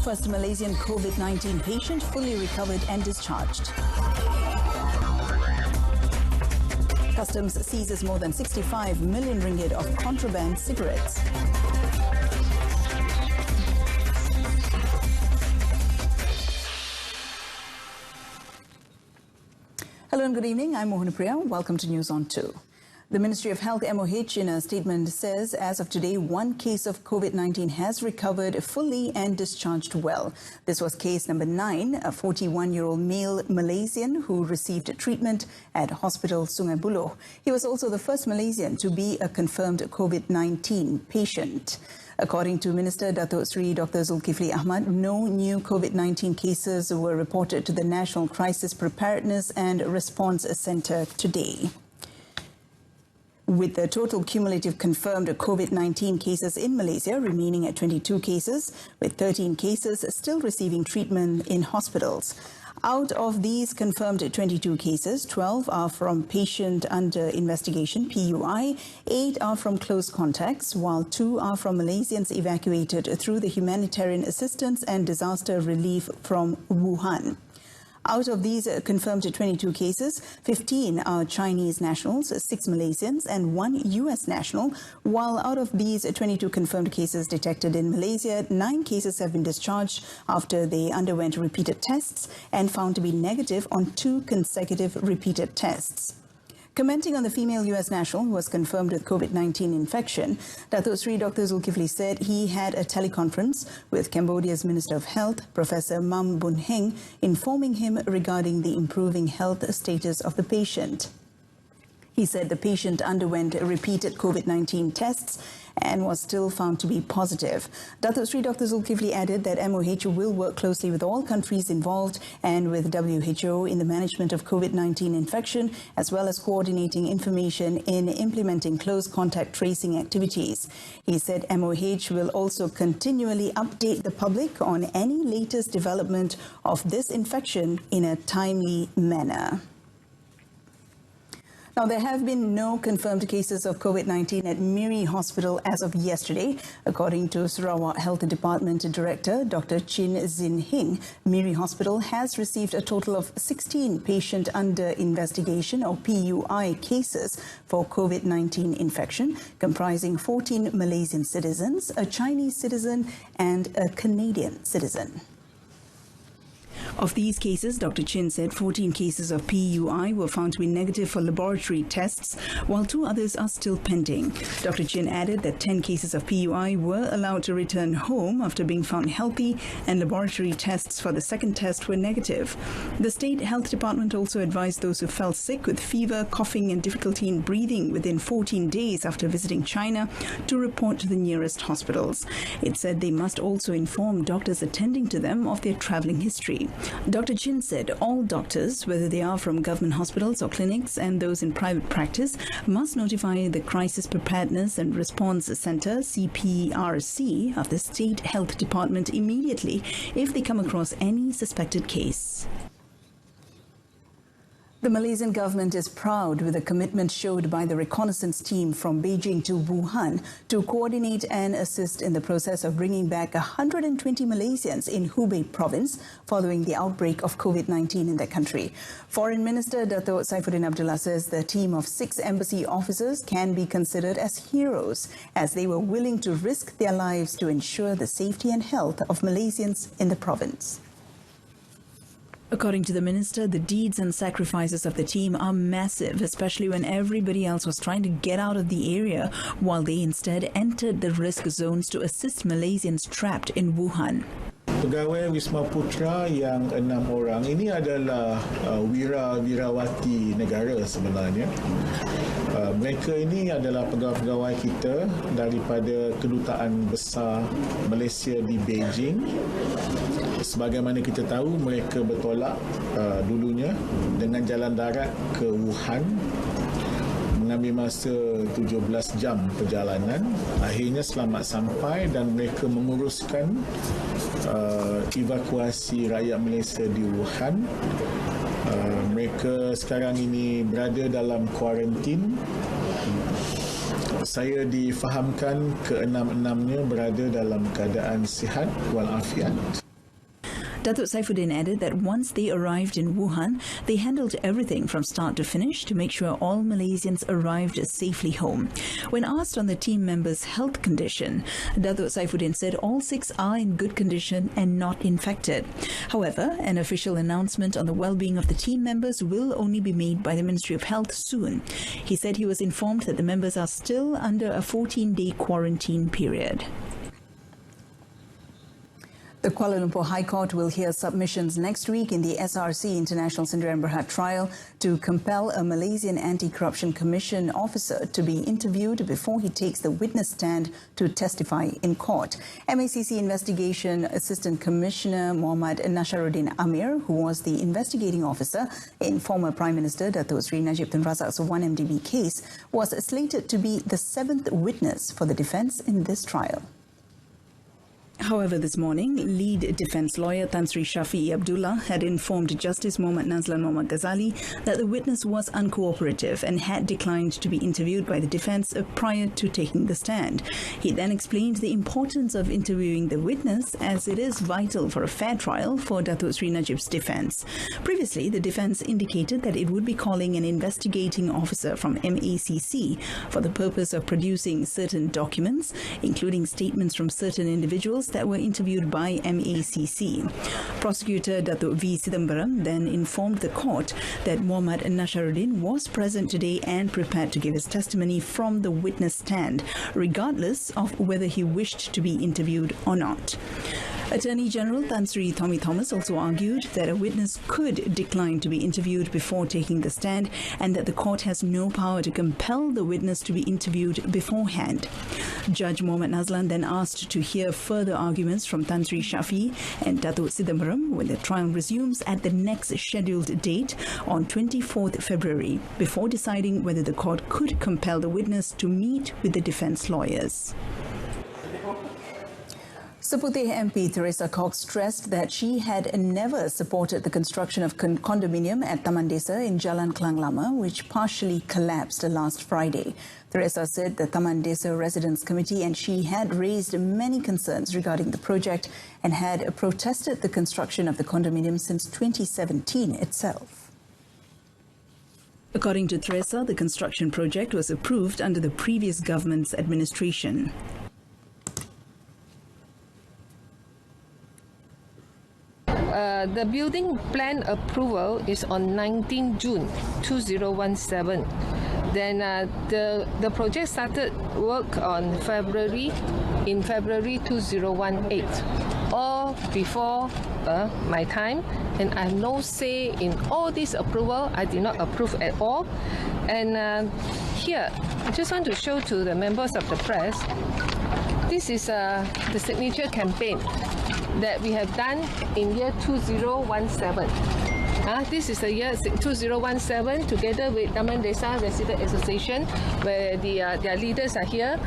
first Malaysian COVID-19 patient fully recovered and discharged. Customs seizes more than 65 million ringgit of contraband cigarettes. Hello and good evening. I'm Mohanupriya. Welcome to News on 2. The Ministry of Health MOH in a statement says as of today, one case of COVID-19 has recovered fully and discharged well. This was case number 9, a 41-year-old male Malaysian who received treatment at Hospital Sungai Buloh. He was also the first Malaysian to be a confirmed COVID-19 patient. According to Minister Datuk Seri Dr. Zulkifli Ahmad, no new COVID-19 cases were reported to the National Crisis Preparedness and Response Centre today. With the total cumulative confirmed COVID-19 cases in Malaysia remaining at 22 cases, with 13 cases still receiving treatment in hospitals. Out of these confirmed 22 cases, 12 are from patient under investigation, PUI, 8 are from close contacts, while 2 are from Malaysians evacuated through the humanitarian assistance and disaster relief from Wuhan. Out of these confirmed 22 cases, 15 are Chinese nationals, 6 Malaysians and 1 US national, while out of these 22 confirmed cases detected in Malaysia, 9 cases have been discharged after they underwent repeated tests and found to be negative on 2 consecutive repeated tests. Commenting on the female US national who was confirmed with COVID-19 infection, Datuk Seri Dr. Zulkifli said he had a teleconference with Cambodia's Minister of Health, Professor Mam Bun Heng, informing him regarding the improving health status of the patient. He said the patient underwent repeated COVID-19 tests and was still found to be positive. Datuk Seri Dr. Zulkifli added that MOH will work closely with all countries involved and with WHO in the management of COVID-19 infection, as well as coordinating information in implementing close contact tracing activities. He said MOH will also continually update the public on any latest development of this infection in a timely manner. Now, there have been no confirmed cases of COVID-19 at Miri Hospital as of yesterday. According to Sarawak Health Department Director Dr. Chin Zin Hing, Miri Hospital has received a total of 16 patient under investigation or PUI cases for COVID-19 infection, comprising 14 Malaysian citizens, a Chinese citizen and a Canadian citizen. Of these cases, Dr. Chin said 14 cases of PUI were found to be negative for laboratory tests, while 2 others are still pending. Dr. Chin added that 10 cases of PUI were allowed to return home after being found healthy, and laboratory tests for the second test were negative. The State Health Department also advised those who felt sick with fever, coughing and difficulty in breathing within 14 days after visiting China to report to the nearest hospitals. It said they must also inform doctors attending to them of their travelling history. Dr. Chin said all doctors, whether they are from government hospitals or clinics and those in private practice, must notify the Crisis Preparedness and Response Centre, CPRC, of the State Health Department immediately if they come across any suspected case. The Malaysian government is proud with the commitment showed by the reconnaissance team from Beijing to Wuhan to coordinate and assist in the process of bringing back 120 Malaysians in Hubei province following the outbreak of COVID-19 in that country. Foreign Minister Dato' Saifuddin Abdullah says the team of 6 embassy officers can be considered as heroes as they were willing to risk their lives to ensure the safety and health of Malaysians in the province. According to the minister, the deeds and sacrifices of the team are massive, especially when everybody else was trying to get out of the area, while they instead entered the risk zones to assist Malaysians trapped in Wuhan. Pegawai Wisma Putra yang 6 orang ini adalah wirawati negara sebenarnya. Mereka ini adalah pegawai-pegawai kita daripada Kedutaan Besar Malaysia di Beijing. Sebagaimana kita tahu, mereka bertolak dulunya dengan jalan darat ke Wuhan, mengambil masa 17 jam perjalanan. Akhirnya selamat sampai dan mereka menguruskan evakuasi rakyat Malaysia di Wuhan. Mereka sekarang ini berada dalam kuarantin. Saya difahamkan ke-6-6-nya berada dalam keadaan sihat walafiat. Datuk Saifuddin added that once they arrived in Wuhan, they handled everything from start to finish to make sure all Malaysians arrived safely home. When asked on the team members' health condition, Datuk Saifuddin said all 6 are in good condition and not infected. However, an official announcement on the well-being of the team members will only be made by the Ministry of Health soon. He said he was informed that the members are still under a 14-day quarantine period. The Kuala Lumpur High Court will hear submissions next week in the SRC International Sdn Bhd trial to compel a Malaysian Anti-Corruption Commission officer to be interviewed before he takes the witness stand to testify in court. MACC Investigation Assistant Commissioner Muhammad Nasharuddin Amir, who was the investigating officer in former Prime Minister Datuk Sri Najib Tun Razak's 1MDB case, was slated to be the 7th witness for the defence in this trial. However, this morning, lead defence lawyer Tan Sri Shafi'i Abdullah had informed Justice Muhammad Nazlan Muhammad Ghazali that the witness was uncooperative and had declined to be interviewed by the defence prior to taking the stand. He then explained the importance of interviewing the witness as it is vital for a fair trial for Datuk Sri Najib's defence. Previously, the defence indicated that it would be calling an investigating officer from MACC for the purpose of producing certain documents, including statements from certain individuals that were interviewed by MACC. Prosecutor Datuk V. Sidambaram then informed the court that Muhammad Nasharuddin was present today and prepared to give his testimony from the witness stand, regardless of whether he wished to be interviewed or not. Attorney General Tan Sri Tommy Thomas also argued that a witness could decline to be interviewed before taking the stand and that the court has no power to compel the witness to be interviewed beforehand. Judge Muhammad Nazlan then asked to hear further arguments from Tan Sri Shafi'i and Datuk Sidambaram when the trial resumes at the next scheduled date on 24th February, before deciding whether the court could compel the witness to meet with the defence lawyers. Seputeh MP Teresa Cox stressed that she had never supported the construction of condominium at Taman Desa in Jalan Klang Lama, which partially collapsed last Friday. Teresa said the Taman Desa Residents Committee and she had raised many concerns regarding the project and had protested the construction of the condominium since 2017 itself. According to Teresa, the construction project was approved under the previous government's administration. The building plan approval is on 19 June 2017. Then the project started work on February 2018, all before my time, and I have no say in all this approval. I did not approve at all. And here, I just want to show to the members of the press, this is the signature campaign that we have done in year 2017. This is the year 2017 together with Taman Desa Resident Association, where their leaders are here.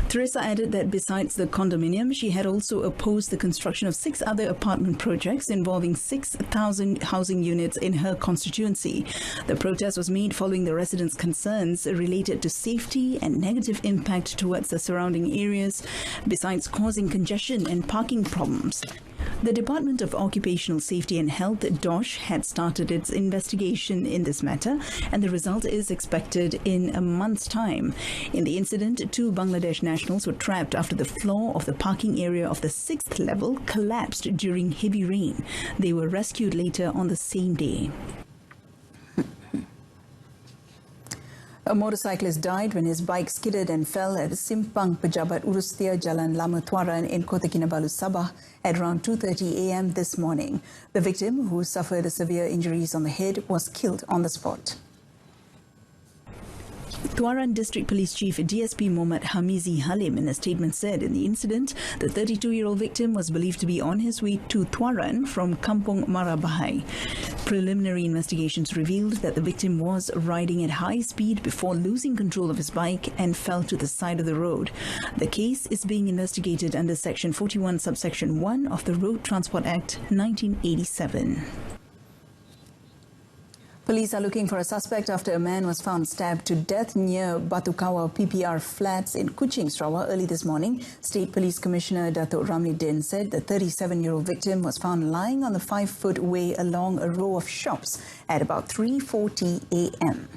Teresa added that besides the condominium, she had also opposed the construction of 6 other apartment projects involving 6,000 housing units in her constituency. The protest was made following the residents' concerns related to safety and negative impact towards the surrounding areas, besides causing congestion and parking problems. The Department of Occupational Safety and Health, DOSH, had started its investigation in this matter, and the result is expected in a month's time. In the incident, 2 Bangladesh nationals were trapped after the floor of the parking area of the 6th level collapsed during heavy rain. They were rescued later on the same day. A motorcyclist died when his bike skidded and fell at Simpang Pejabat Urustia Jalan Lama Tuaran in Kota Kinabalu, Sabah at around 2:30 a.m. this morning. The victim, who suffered severe injuries on the head, was killed on the spot. Tuaran District Police Chief DSP Muhammad Hamizi Halim in a statement said in the incident, the 32-year-old victim was believed to be on his way to Tuaran from Kampung Marabahai. Preliminary investigations revealed that the victim was riding at high speed before losing control of his bike and fell to the side of the road. The case is being investigated under Section 41, Subsection 1 of the Road Transport Act 1987. Police are looking for a suspect after a man was found stabbed to death near Batukawa PPR flats in Kuching, Sarawak early this morning. State Police Commissioner Datuk Ramli Din said the 37-year-old victim was found lying on the 5-foot way along a row of shops at about 3:40 a.m.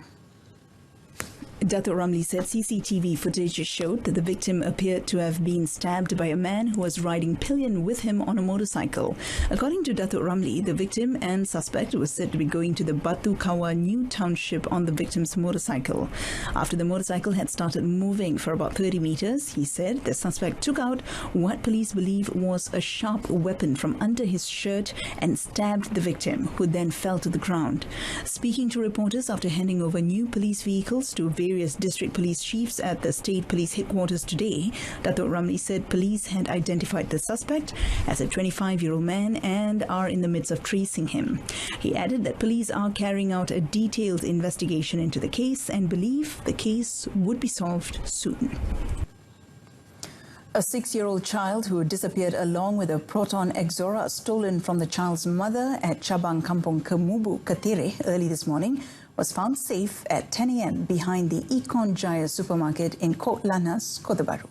Datuk Ramli said CCTV footage showed that the victim appeared to have been stabbed by a man who was riding pillion with him on a motorcycle. According to Datuk Ramli, the victim and suspect was said to be going to the Batukawa New Township on the victim's motorcycle. After the motorcycle had started moving for about 30 meters, he said the suspect took out what police believe was a sharp weapon from under his shirt and stabbed the victim, who then fell to the ground. Speaking to reporters after handing over new police vehicles to various district police chiefs at the state police headquarters today, Datuk Ramli said police had identified the suspect as a 25-year-old man and are in the midst of tracing him. He added that police are carrying out a detailed investigation into the case and believe the case would be solved soon. A 6-year-old child who disappeared along with a Proton Exora stolen from the child's mother at Cabang Kampung Kemubu, Ketere early this morning was found safe at 10 a.m. behind the Econ Jaya supermarket in Kot Lannas, Kota Bharu.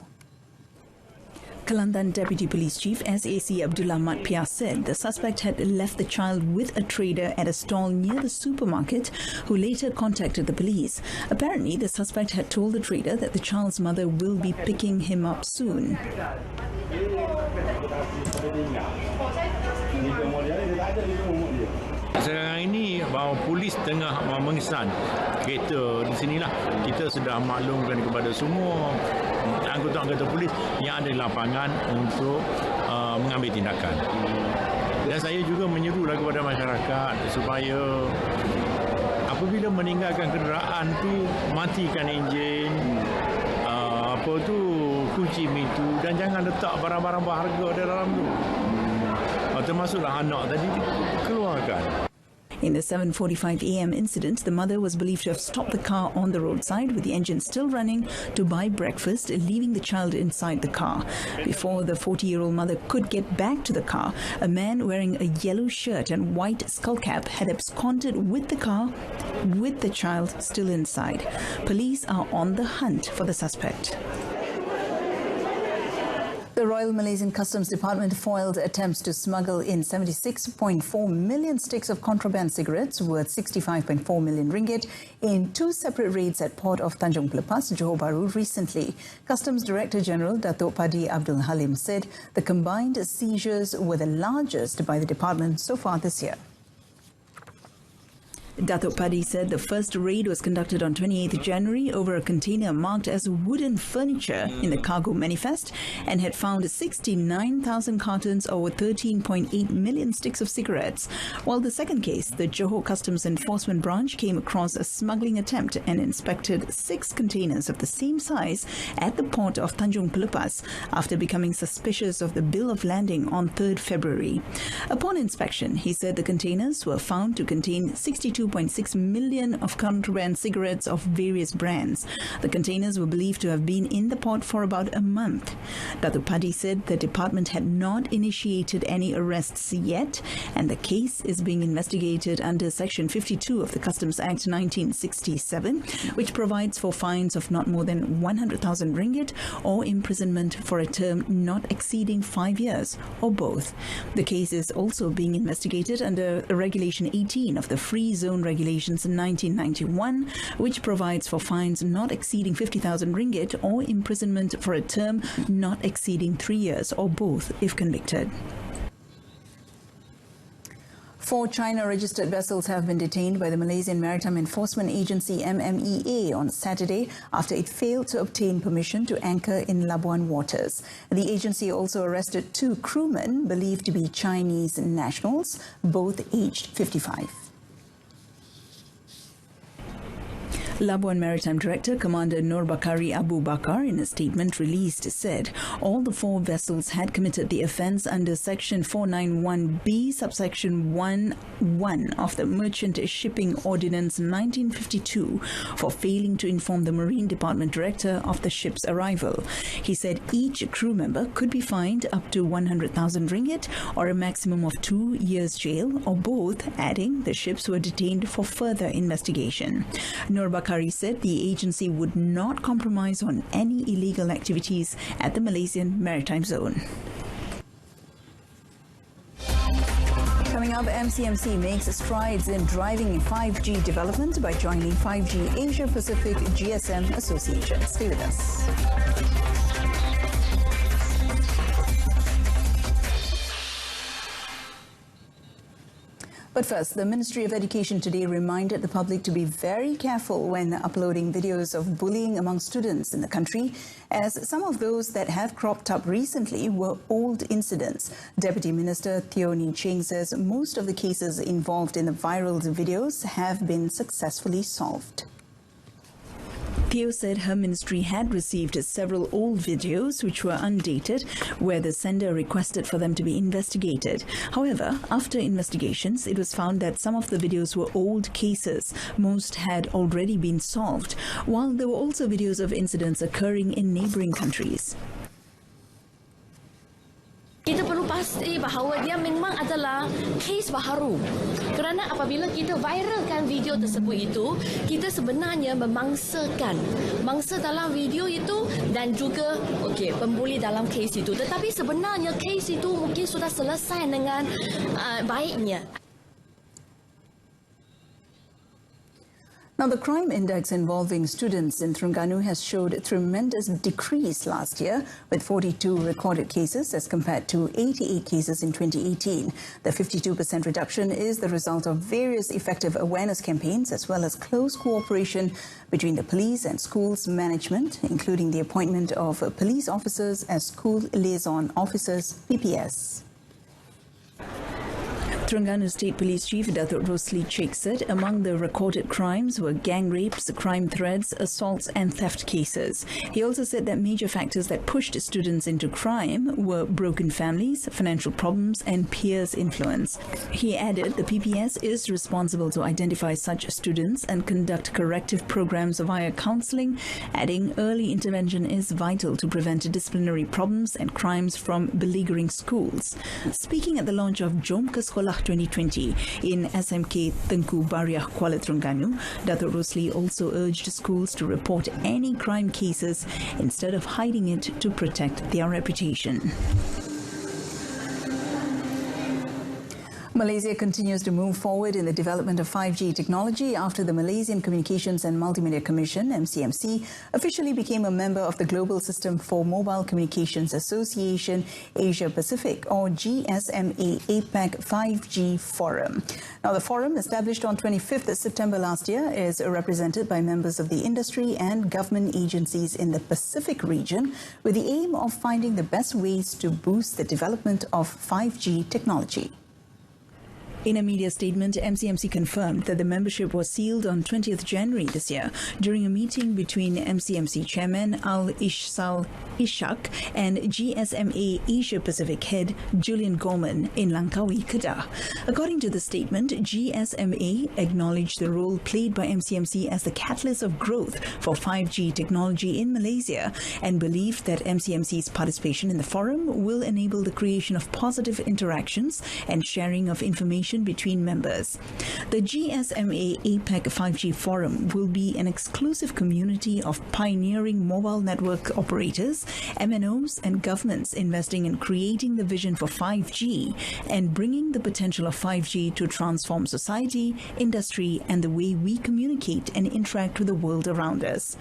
Kelantan Deputy Police Chief SAC Abdullah Matpia said the suspect had left the child with a trader at a stall near the supermarket, who later contacted the police. Apparently, the suspect had told the trader that the child's mother will be picking him up soon. Sekarang ini bahawa polis tengah mengesan kereta di sinilah. Kita sudah maklumkan kepada semua anggota-anggota polis yang ada di lapangan untuk mengambil tindakan. Dan saya juga menyerulah kepada masyarakat supaya apabila meninggalkan kenderaan tu matikan enjin, kunci pintu, dan jangan letak barang-barang berharga di dalam tu. Termasuklah anak tadi keluarkan. In the 7:45 a.m. incident, the mother was believed to have stopped the car on the roadside with the engine still running to buy breakfast, leaving the child inside the car. Before the 40-year-old mother could get back to the car, a man wearing a yellow shirt and white skullcap had absconded with the car, with the child still inside. Police are on the hunt for the suspect. The Royal Malaysian Customs Department foiled attempts to smuggle in 76.4 million sticks of contraband cigarettes worth 65.4 million ringgit in 2 separate raids at Port of Tanjung Pelepas, Johor Bahru recently. Customs Director General Datuk Padi Abdul Halim said the combined seizures were the largest by the department so far this year. Datuk Padi said the first raid was conducted on 28th January over a container marked as wooden furniture in the cargo manifest and had found 69,000 cartons or 13.8 million sticks of cigarettes. While the second case, the Johor Customs Enforcement Branch came across a smuggling attempt and inspected 6 containers of the same size at the port of Tanjung Pelepas after becoming suspicious of the bill of landing on 3rd February. Upon inspection, he said the containers were found to contain 62.6 million of contraband cigarettes of various brands. The containers were believed to have been in the port for about a month. Datuk Padi said the department had not initiated any arrests yet, and the case is being investigated under Section 52 of the Customs Act 1967, which provides for fines of not more than 100,000 ringgit or imprisonment for a term not exceeding 5 years, or both. The case is also being investigated under Regulation 18 of the Free Zone Regulations in 1991, which provides for fines not exceeding 50,000 ringgit or imprisonment for a term not exceeding 3 years, or both if convicted. 4 China-registered vessels have been detained by the Malaysian Maritime Enforcement Agency MMEA on Saturday after it failed to obtain permission to anchor in Labuan waters. The agency also arrested 2 crewmen believed to be Chinese nationals, both aged 55. Labuan Maritime Director Commander Nur Bakari Abu Bakar, in a statement released, said all the 4 vessels had committed the offence under Section 491B, subsection 1(1) of the Merchant Shipping Ordinance 1952 for failing to inform the Marine Department Director of the ship's arrival. He said each crew member could be fined up to 100,000 ringgit or a maximum of 2 years jail, or both, adding the ships were detained for further investigation. Nur Bakari said the agency would not compromise on any illegal activities at the Malaysian Maritime Zone. Coming up, MCMC makes strides in driving 5G development by joining 5G Asia Pacific GSM Association. Stay with us. But first, the Ministry of Education today reminded the public to be very careful when uploading videos of bullying among students in the country, as some of those that have cropped up recently were old incidents. Deputy Minister Teo Nee Cheng says most of the cases involved in the viral videos have been successfully solved. Teo said her ministry had received several old videos which were undated, where the sender requested for them to be investigated. However, after investigations, it was found that some of the videos were old cases. Most had already been solved, while there were also videos of incidents occurring in neighbouring countries. Kita perlu pasti bahawa dia memang adalah kes baharu. Kerana apabila kita viralkan video tersebut itu, kita sebenarnya mangsa dalam video itu dan juga pembuli dalam kes itu. Tetapi sebenarnya kes itu mungkin sudah selesai dengan baiknya. Now, the crime index involving students in Terengganu has showed a tremendous decrease last year, with 42 recorded cases as compared to 88 cases in 2018. The 52% reduction is the result of various effective awareness campaigns as well as close cooperation between the police and schools management, including the appointment of police officers as school liaison officers, PPS. Terengganu State Police Chief Datuk Rosli Sheikh said among the recorded crimes were gang rapes, crime threats, assaults and theft cases. He also said that major factors that pushed students into crime were broken families, financial problems and peers' influence. He added the PPS is responsible to identify such students and conduct corrective programs via counselling, adding early intervention is vital to prevent disciplinary problems and crimes from beleaguering schools. Speaking at the launch of Jom ke Sekolah 2020 in SMK Tengku Bariah, Kuala Terengganu, Datuk Rosli also urged schools to report any crime cases instead of hiding it to protect their reputation. Malaysia continues to move forward in the development of 5G technology after the Malaysian Communications and Multimedia Commission, MCMC, officially became a member of the Global System for Mobile Communications Association Asia Pacific, or GSMA APAC 5G Forum. Now, the forum, established on 25th September last year, is represented by members of the industry and government agencies in the Pacific region, with the aim of finding the best ways to boost the development of 5G technology. In a media statement, MCMC confirmed that the membership was sealed on 20th January this year during a meeting between MCMC Chairman Al-Ishsal Ishak and GSMA Asia Pacific Head Julian Gorman in Langkawi, Kedah. According to the statement, GSMA acknowledged the role played by MCMC as the catalyst of growth for 5G technology in Malaysia and believed that MCMC's participation in the forum will enable the creation of positive interactions and sharing of information between members. The GSMA APAC 5G Forum will be an exclusive community of pioneering mobile network operators, MNOs and governments investing in creating the vision for 5G and bringing the potential of 5G to transform society, industry and the way we communicate and interact with the world around us.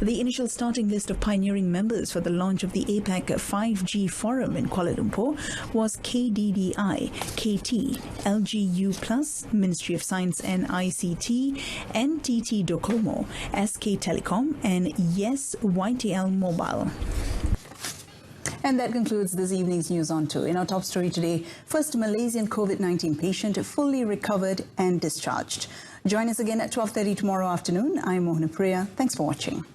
The initial starting list of pioneering members for the launch of the APAC 5G Forum in Kuala Lumpur was KDDI, KT, LGU+, Ministry of Science and ICT, NTT Docomo, SK Telecom and Yes YTL Mobile. And that concludes this evening's News on 2. In our top story today, first Malaysian COVID-19 patient fully recovered and discharged. Join us again at 12:30 tomorrow afternoon. I'm Mohana Priya. Thanks for watching.